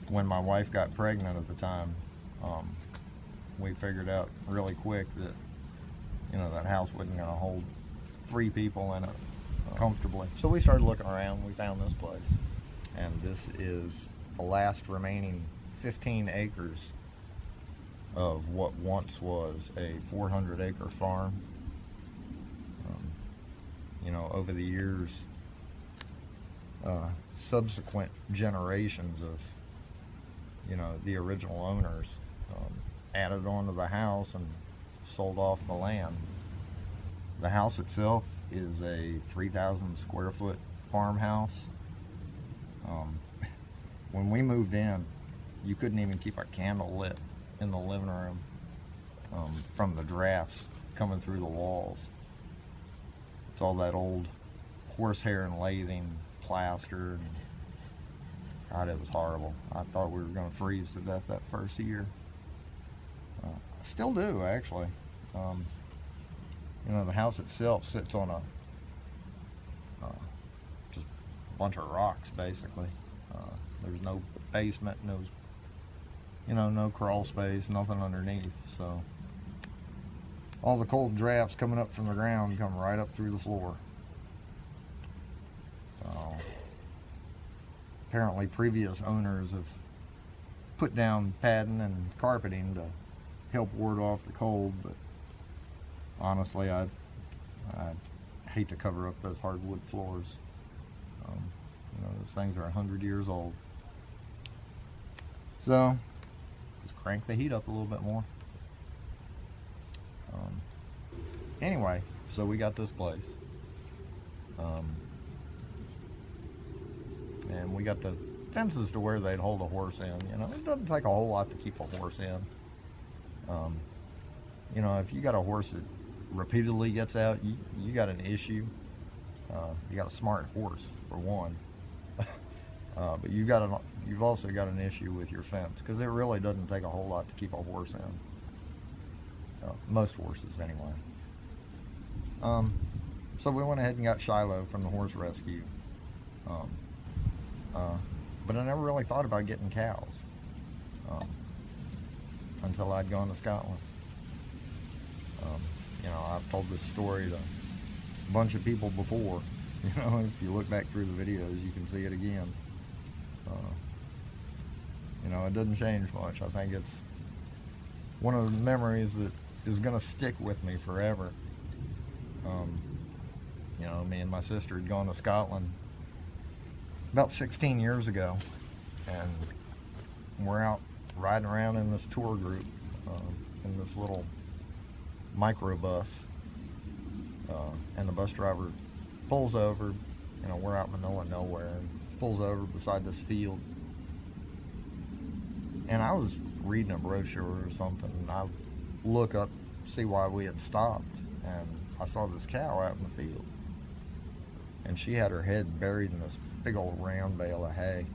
when my wife got pregnant at the time, um, we figured out really quick that, you know, that house wasn't going to hold 3 people in it comfortably. So we started looking around. We found this place, and this is the last remaining 15 acres of what once was a 400-acre farm. You know, over the years, subsequent generations of, you know, the original owners added on to the house and sold off the land. The house itself is a 3,000 square foot farmhouse. When we moved in, you couldn't even keep a candle lit in the living room from the drafts coming through the walls. It's all that old horsehair and lathing plaster, and God, it was horrible. I thought we were going to freeze to death that first year. I still do, actually. You know, the house itself sits on a just a bunch of rocks, basically. There's no basement, no crawl space, nothing underneath. So all the cold drafts coming up from the ground come right up through the floor. So apparently previous owners have put down padding and carpeting to help ward off the cold, but honestly, I hate to cover up those hardwood floors. You know, those things are 100 years old. So just crank the heat up a little bit more. Anyway, so we got this place. And we got the fences to where they'd hold a horse in. You know, it doesn't take a whole lot to keep a horse in. You know, if you got a horse that repeatedly gets out, you got an issue. You got a smart horse, for one. But you've also got an issue with your fence, because it really doesn't take a whole lot to keep a horse in. Most horses, anyway. So we went ahead and got Shiloh from the horse rescue. But I never really thought about getting cows until I'd gone to Scotland. You know, I've told this story to a bunch of people before. You know, if you look back through the videos, you can see it again. You know, it doesn't change much. I think it's one of the memories that is going to stick with me forever. You know, me and my sister had gone to Scotland about 16 years ago, and we're out riding around in this tour group in this little microbus, and the bus driver pulls over. You know, we're out in the middle of nowhere, and pulls over beside this field. And I was reading a brochure or something, and I look up, see why we had stopped, and I saw this cow out in the field, and she had her head buried in this big old round bale of hay.